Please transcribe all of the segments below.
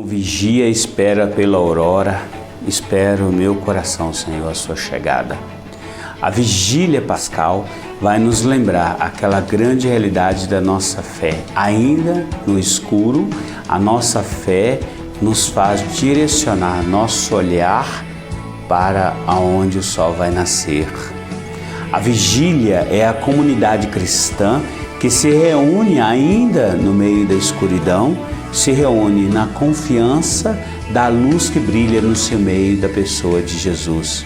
Vigia, espera pela aurora, espera o meu coração, Senhor, a sua chegada. A vigília pascal vai nos lembrar aquela grande realidade da nossa fé. Ainda no escuro, a nossa fé nos faz direcionar nosso olhar para aonde o sol vai nascer. A vigília é a comunidade cristã que se reúne ainda no meio da escuridão, se reúne na confiança da luz que brilha no seu meio da pessoa de Jesus.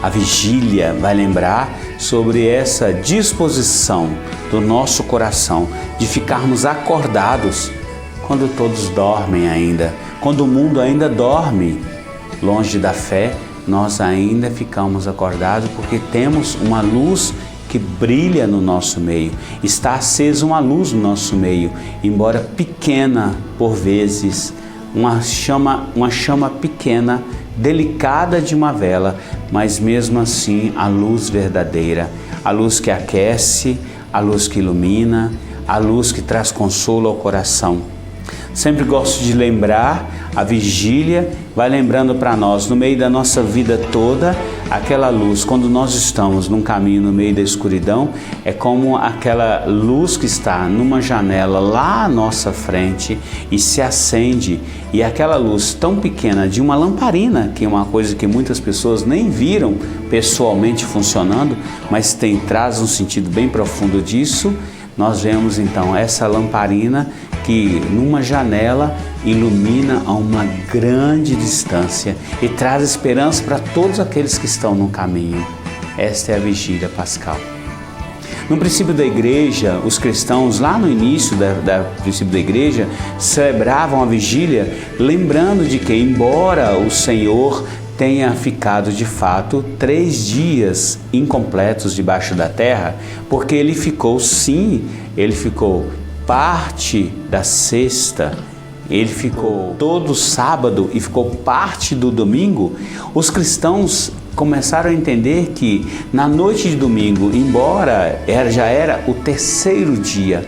A vigília vai lembrar sobre essa disposição do nosso coração de ficarmos acordados quando todos dormem ainda, quando o mundo ainda dorme. Longe da fé, nós ainda ficamos acordados porque temos uma luz que brilha no nosso meio. Está acesa uma luz no nosso meio, embora pequena por vezes, uma chama pequena, delicada de uma vela, mas mesmo assim a luz verdadeira, a luz que aquece, a luz que ilumina, a luz que traz consolo ao coração. Sempre gosto de lembrar, a vigília vai lembrando para nós, no meio da nossa vida toda, aquela luz, quando nós estamos num caminho no meio da escuridão, é como aquela luz que está numa janela lá à nossa frente e se acende, e aquela luz tão pequena de uma lamparina, que é uma coisa que muitas pessoas nem viram pessoalmente funcionando, mas traz um sentido bem profundo disso. Nós vemos então essa lamparina que numa janela ilumina a uma grande distância e traz esperança para todos aqueles que estão no caminho. Esta é a vigília pascal. No princípio da igreja, os cristãos lá no início do princípio da igreja celebravam a vigília lembrando de que, embora o Senhor tenha ficado de fato 3 dias incompletos debaixo da terra, porque ele ficou parte da sexta, ele ficou todo sábado e ficou parte do domingo. Os cristãos começaram a entender que na noite de domingo, embora já era o 3º dia,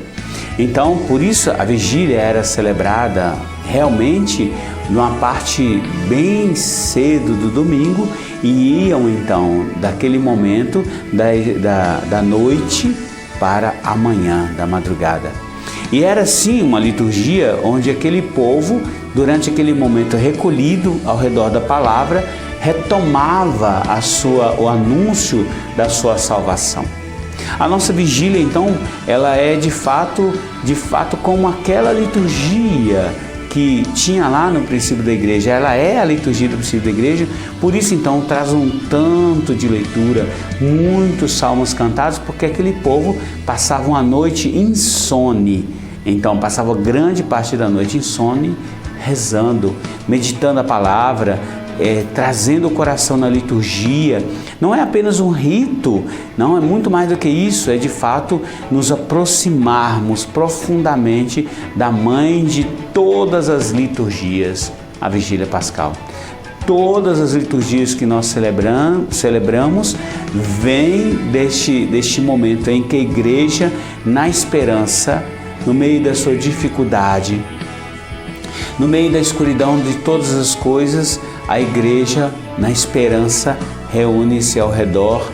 então por isso a vigília era celebrada realmente numa parte bem cedo do domingo, e iam então daquele momento da noite para a manhã da madrugada. E era sim uma liturgia onde aquele povo, durante aquele momento recolhido ao redor da palavra, retomava o anúncio da sua salvação. A nossa vigília então, ela é de fato como aquela liturgia que tinha lá no princípio da igreja. Ela é a liturgia do princípio da igreja, por isso então traz um tanto de leitura, muitos salmos cantados, porque aquele povo passava uma noite insone, então passava grande parte da noite insone, rezando, meditando a palavra, trazendo o coração na liturgia. Não é apenas um rito, não, é muito mais do que isso, é de fato nos aproximarmos profundamente da mãe de todas as liturgias, a vigília pascal. Todas as liturgias que nós celebramos vêm deste momento em que a igreja, na esperança, no meio da sua dificuldade, no meio da escuridão de todas as coisas, a igreja, na esperança, reúne-se ao redor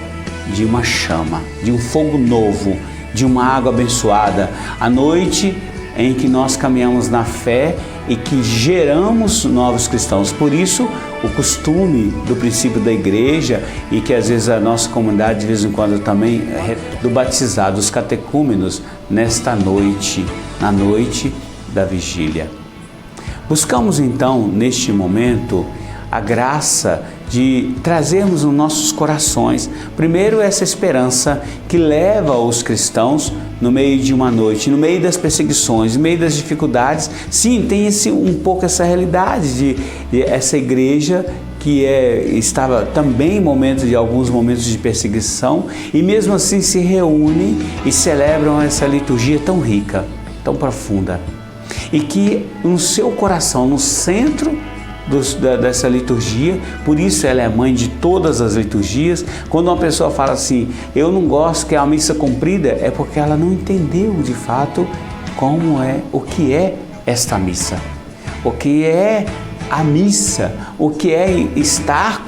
de uma chama, de um fogo novo, de uma água abençoada. A noite em que nós caminhamos na fé e que geramos novos cristãos. Por isso, o costume do princípio da igreja, e que às vezes a nossa comunidade de vez em quando também do batizado, os catecúmenos, nesta noite, na noite da vigília. Buscamos então, neste momento, a graça de trazermos nos nossos corações, primeiro, essa esperança que leva os cristãos no meio de uma noite, no meio das perseguições, no meio das dificuldades. Sim, tem um pouco essa realidade de essa igreja que estava também em alguns momentos de perseguição, e mesmo assim se reúnem e celebram essa liturgia tão rica, tão profunda, e que no seu coração, no centro dessa liturgia, por isso ela é a mãe de todas as liturgias. Quando uma pessoa fala assim, eu não gosto que é a missa comprida, é porque ela não entendeu de fato o que é esta missa. o que é a missa, o que é estar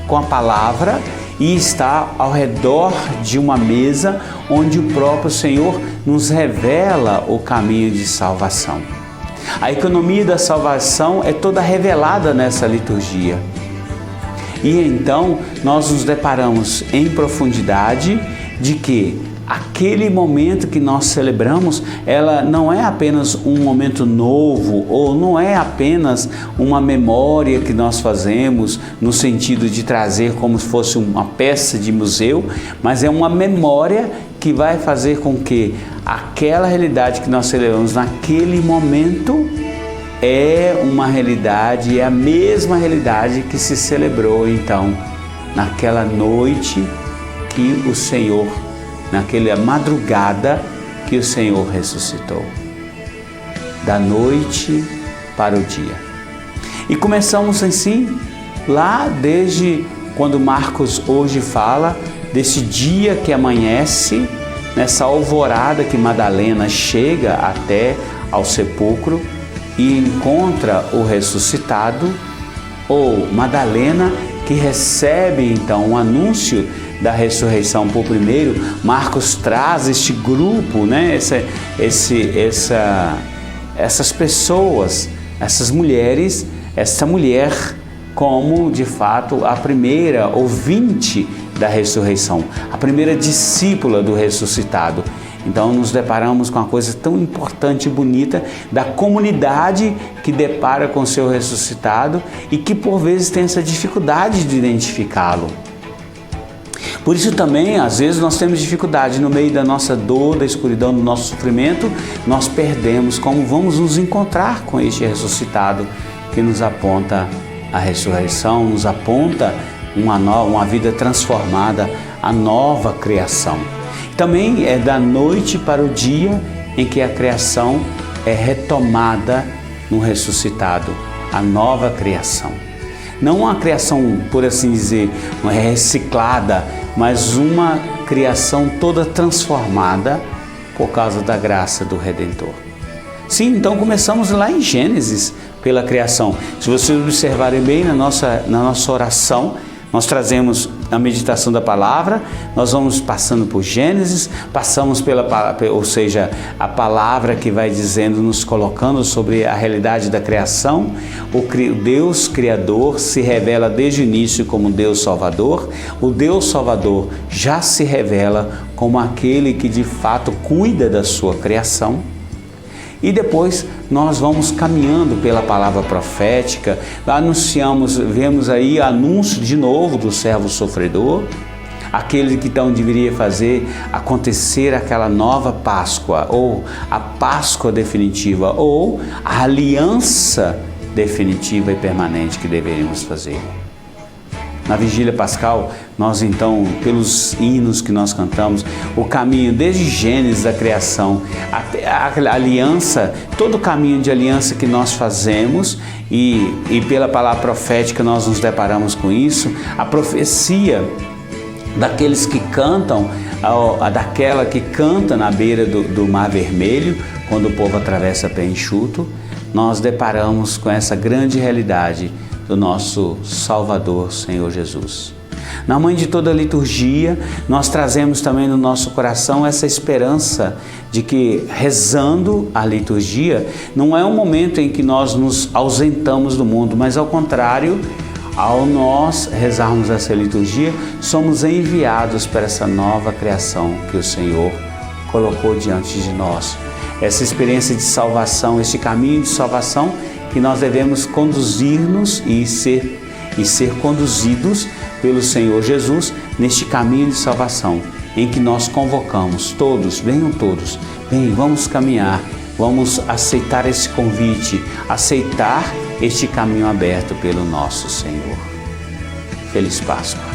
com a palavra e estar ao redor de uma mesa onde o próprio Senhor nos revela o caminho de salvação. A economia da salvação é toda revelada nessa liturgia. E então nós nos deparamos em profundidade de que aquele momento que nós celebramos, ela não é apenas um momento novo, ou não é apenas uma memória que nós fazemos no sentido de trazer como se fosse uma peça de museu, mas é uma memória que vai fazer com que aquela realidade que nós celebramos naquele momento é uma realidade, é a mesma realidade que se celebrou então naquela noite que o Senhor, naquela madrugada que o Senhor ressuscitou, da noite para o dia. E começamos assim, lá desde quando Marcos hoje fala desse dia que amanhece, nessa alvorada que Madalena chega até ao sepulcro e encontra o ressuscitado, ou Madalena que recebe então um anúncio da ressurreição por primeiro. Marcos traz este grupo, né? Essas pessoas, essas mulheres, essa mulher como de fato a primeira ouvinte da ressurreição, a primeira discípula do ressuscitado. Então nos deparamos com uma coisa tão importante e bonita da comunidade que depara com o seu ressuscitado e que por vezes tem essa dificuldade de identificá-lo. Por isso também, às vezes, nós temos dificuldade no meio da nossa dor, da escuridão, do nosso sofrimento, nós perdemos como vamos nos encontrar com este ressuscitado que nos aponta a ressurreição, nos aponta uma vida transformada, a nova criação. Também é da noite para o dia em que a criação é retomada no ressuscitado, a nova criação. Não uma criação, por assim dizer, reciclada, mas uma criação toda transformada por causa da graça do Redentor. Sim, então começamos lá em Gênesis pela criação. Se vocês observarem bem na nossa oração, nós trazemos a meditação da palavra, nós vamos passando por Gênesis, passamos ou seja, a palavra que vai dizendo, nos colocando sobre a realidade da criação. O Deus Criador se revela desde o início como Deus Salvador. O Deus Salvador já se revela como aquele que de fato cuida da sua criação. E depois nós vamos caminhando pela palavra profética, vemos aí anúncio de novo do servo sofredor, aquele que então deveria fazer acontecer aquela nova Páscoa, ou a Páscoa definitiva, ou a aliança definitiva e permanente que deveríamos fazer. Na Vigília Pascal, nós então, pelos hinos que nós cantamos, o caminho desde Gênesis da criação até a aliança, todo o caminho de aliança que nós fazemos e pela palavra profética nós nos deparamos com isso, a profecia daqueles que cantam, daquela que canta na beira do Mar Vermelho, quando o povo atravessa pé enxuto, nós deparamos com essa grande realidade do nosso Salvador, Senhor Jesus. Na mãe de toda a liturgia, nós trazemos também no nosso coração essa esperança de que, rezando a liturgia, não é um momento em que nós nos ausentamos do mundo, mas ao contrário, ao nós rezarmos essa liturgia, somos enviados para essa nova criação que o Senhor colocou diante de nós. Essa experiência de salvação, esse caminho de salvação que nós devemos conduzir-nos e ser conduzidos pelo Senhor Jesus neste caminho de salvação, em que nós convocamos todos, venham todos, vamos caminhar, vamos aceitar esse convite, aceitar este caminho aberto pelo nosso Senhor. Feliz Páscoa!